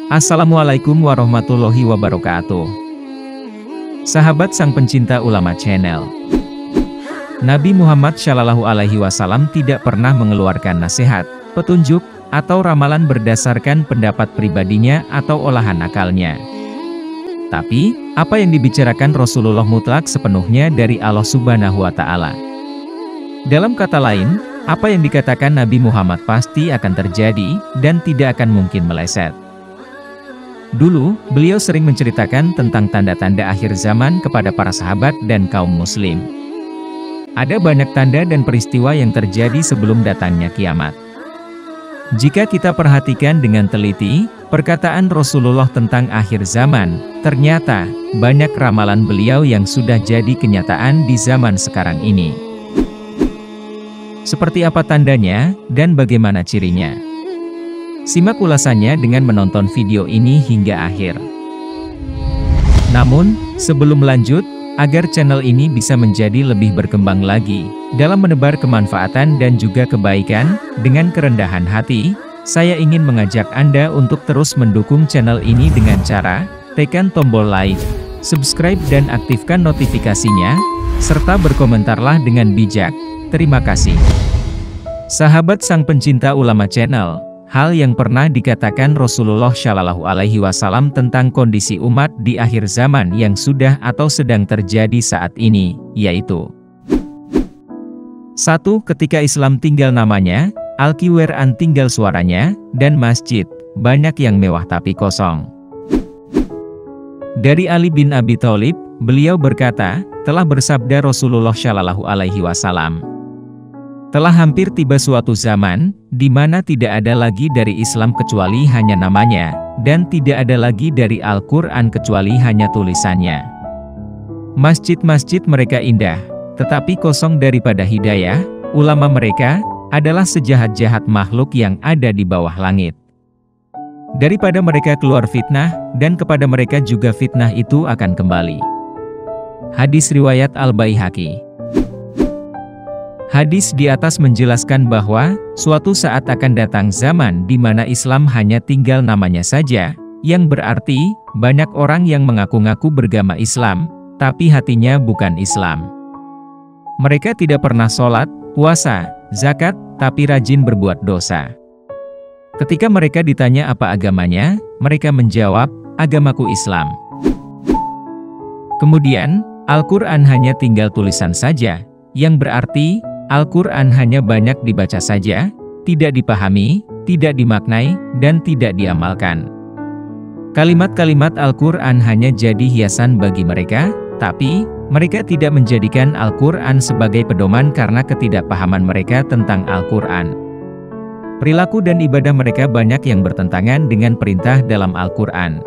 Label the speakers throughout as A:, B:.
A: Assalamualaikum warahmatullahi wabarakatuh. Sahabat sang pencinta ulama channel. Nabi Muhammad Shallallahu Alaihi Wasallam tidak pernah mengeluarkan nasihat, petunjuk, atau ramalan berdasarkan pendapat pribadinya atau olahan akalnya. Tapi, apa yang dibicarakan Rasulullah mutlak sepenuhnya dari Allah Subhanahu wa Ta'ala. Dalam kata lain, apa yang dikatakan Nabi Muhammad pasti akan terjadi dan tidak akan mungkin meleset. Dulu, beliau sering menceritakan tentang tanda-tanda akhir zaman kepada para sahabat dan kaum muslim. Ada banyak tanda dan peristiwa yang terjadi sebelum datangnya kiamat. Jika kita perhatikan dengan teliti, perkataan Rasulullah tentang akhir zaman, ternyata banyak ramalan beliau yang sudah jadi kenyataan di zaman sekarang ini. Seperti apa tandanya, dan bagaimana cirinya? Simak ulasannya dengan menonton video ini hingga akhir. Namun, sebelum lanjut, agar channel ini bisa menjadi lebih berkembang lagi, dalam menebar kemanfaatan dan juga kebaikan, dengan kerendahan hati, saya ingin mengajak Anda untuk terus mendukung channel ini dengan cara, tekan tombol like, subscribe dan aktifkan notifikasinya, serta berkomentarlah dengan bijak. Terima kasih. Sahabat sang pencinta ulama channel, hal yang pernah dikatakan Rasulullah Shallallahu Alaihi Wasallam tentang kondisi umat di akhir zaman yang sudah atau sedang terjadi saat ini, yaitu 1. Ketika Islam tinggal namanya, Al-Quran tinggal suaranya, dan masjid, banyak yang mewah tapi kosong. Dari Ali bin Abi Thalib, beliau berkata, telah bersabda Rasulullah Shallallahu Alaihi Wasallam, telah hampir tiba suatu zaman, di mana tidak ada lagi dari Islam kecuali hanya namanya, dan tidak ada lagi dari Al-Quran kecuali hanya tulisannya. Masjid-masjid mereka indah, tetapi kosong daripada hidayah, ulama mereka adalah sejahat-jahat makhluk yang ada di bawah langit. Daripada mereka keluar fitnah, dan kepada mereka juga fitnah itu akan kembali. Hadis riwayat Al-Baihaqi. Hadis di atas menjelaskan bahwa, suatu saat akan datang zaman di mana Islam hanya tinggal namanya saja, yang berarti, banyak orang yang mengaku-ngaku beragama Islam, tapi hatinya bukan Islam. Mereka tidak pernah sholat, puasa, zakat, tapi rajin berbuat dosa. Ketika mereka ditanya apa agamanya, mereka menjawab, agamaku Islam. Kemudian, Al-Quran hanya tinggal tulisan saja, yang berarti, Al-Quran hanya banyak dibaca saja, tidak dipahami, tidak dimaknai, dan tidak diamalkan. Kalimat-kalimat Al-Quran hanya jadi hiasan bagi mereka, tapi, mereka tidak menjadikan Al-Quran sebagai pedoman karena ketidakpahaman mereka tentang Al-Quran. Perilaku dan ibadah mereka banyak yang bertentangan dengan perintah dalam Al-Quran.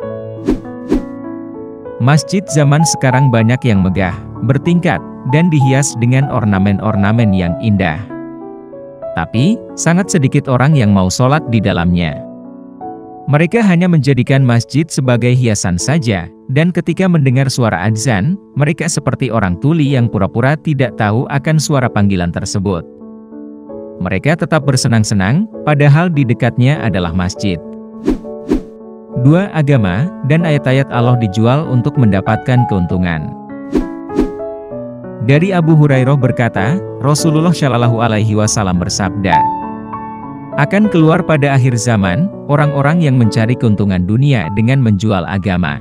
A: Masjid zaman sekarang banyak yang megah, bertingkat, dan dihias dengan ornamen-ornamen yang indah. Tapi, sangat sedikit orang yang mau sholat di dalamnya. Mereka hanya menjadikan masjid sebagai hiasan saja, dan ketika mendengar suara azan, mereka seperti orang tuli yang pura-pura tidak tahu akan suara panggilan tersebut. Mereka tetap bersenang-senang, padahal di dekatnya adalah masjid. 2. Agama, dan ayat-ayat Allah dijual untuk mendapatkan keuntungan. Dari Abu Hurairah berkata, Rasulullah Shallallahu Alaihi Wasallam bersabda, akan keluar pada akhir zaman, orang-orang yang mencari keuntungan dunia dengan menjual agama.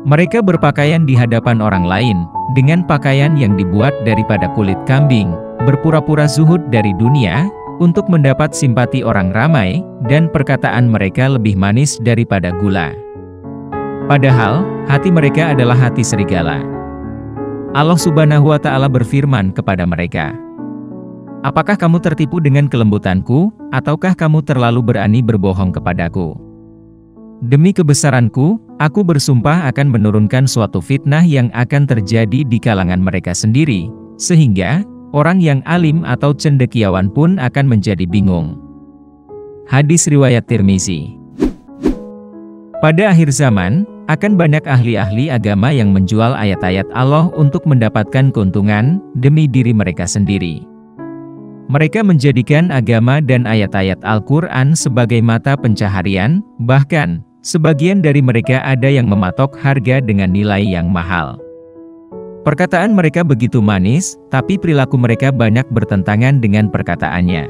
A: Mereka berpakaian di hadapan orang lain, dengan pakaian yang dibuat daripada kulit kambing, berpura-pura zuhud dari dunia, untuk mendapat simpati orang ramai, dan perkataan mereka lebih manis daripada gula. Padahal, hati mereka adalah hati serigala. Allah Subhanahu wa Ta'ala berfirman kepada mereka, apakah kamu tertipu dengan kelembutanku, ataukah kamu terlalu berani berbohong kepadaku? Demi kebesaranku, aku bersumpah akan menurunkan suatu fitnah yang akan terjadi di kalangan mereka sendiri, sehingga orang yang alim atau cendekiawan pun akan menjadi bingung. Hadis riwayat Tirmizi. Pada akhir zaman, akan banyak ahli-ahli agama yang menjual ayat-ayat Allah untuk mendapatkan keuntungan demi diri mereka sendiri. Mereka menjadikan agama dan ayat-ayat Al-Quran sebagai mata pencaharian, bahkan Sebagian dari mereka ada yang mematok harga dengan nilai yang mahal. Perkataan mereka begitu manis, tapi perilaku mereka banyak bertentangan dengan perkataannya.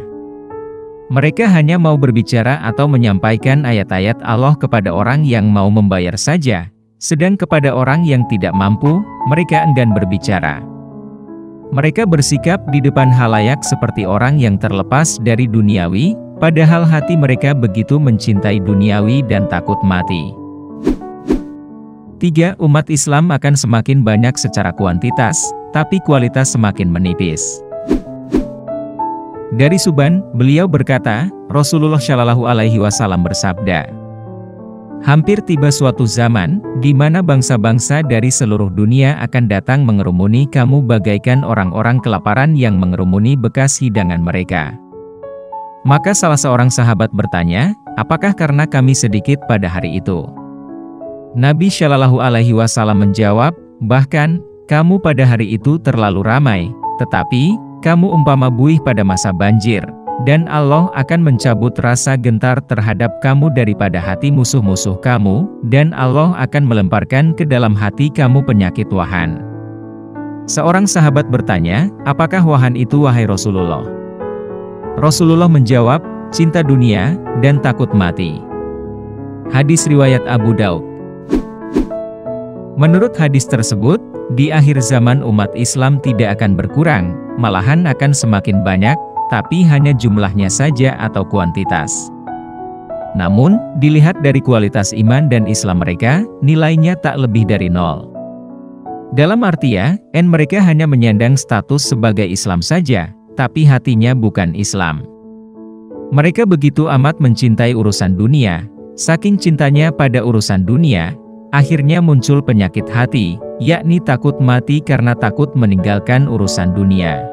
A: Mereka hanya mau berbicara atau menyampaikan ayat-ayat Allah kepada orang yang mau membayar saja, sedang kepada orang yang tidak mampu, mereka enggan berbicara. Mereka bersikap di depan halayak seperti orang yang terlepas dari duniawi, padahal hati mereka begitu mencintai duniawi dan takut mati. 3. Umat Islam akan semakin banyak secara kuantitas, tapi kualitas semakin menipis. Dari Subban, beliau berkata, Rasulullah Shallallahu Alaihi Wasallam bersabda, hampir tiba suatu zaman, di mana bangsa-bangsa dari seluruh dunia akan datang mengerumuni kamu bagaikan orang-orang kelaparan yang mengerumuni bekas hidangan mereka. Maka salah seorang sahabat bertanya, apakah karena kami sedikit pada hari itu? Nabi Shallallahu Alaihi Wasallam menjawab, bahkan, kamu pada hari itu terlalu ramai, tetapi, kamu umpama buih pada masa banjir, dan Allah akan mencabut rasa gentar terhadap kamu daripada hati musuh-musuh kamu, dan Allah akan melemparkan ke dalam hati kamu penyakit wahan. Seorang sahabat bertanya, apakah wahan itu wahai Rasulullah? Rasulullah menjawab, cinta dunia, dan takut mati. Hadis riwayat Abu Daud. Menurut hadis tersebut, di akhir zaman umat Islam tidak akan berkurang, malahan akan semakin banyak, tapi hanya jumlahnya saja atau kuantitas. Namun, dilihat dari kualitas iman dan Islam mereka, nilainya tak lebih dari 0. Dalam artian, mereka hanya menyandang status sebagai Islam saja, tapi hatinya bukan Islam. Mereka begitu amat mencintai urusan dunia, saking cintanya pada urusan dunia, akhirnya muncul penyakit hati, yakni takut mati karena takut meninggalkan urusan dunia.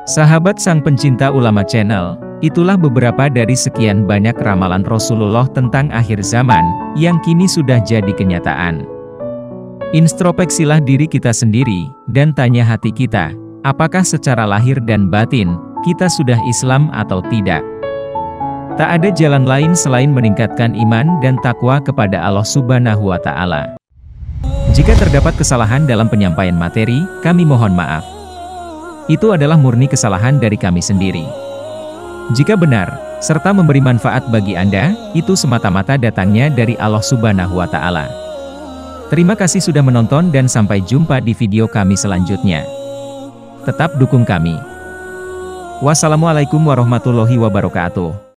A: Sahabat sang pencinta ulama channel, itulah beberapa dari sekian banyak ramalan Rasulullah tentang akhir zaman, yang kini sudah jadi kenyataan. Introspeksilah diri kita sendiri, dan tanya hati kita, apakah secara lahir dan batin, kita sudah Islam atau tidak? Tak ada jalan lain selain meningkatkan iman dan takwa kepada Allah Subhanahu wa Ta'ala. Jika terdapat kesalahan dalam penyampaian materi, kami mohon maaf. Itu adalah murni kesalahan dari kami sendiri. Jika benar, serta memberi manfaat bagi Anda, itu semata-mata datangnya dari Allah Subhanahu wa Ta'ala. Terima kasih sudah menonton dan sampai jumpa di video kami selanjutnya. Tetap dukung kami. Wassalamualaikum warahmatullahi wabarakatuh.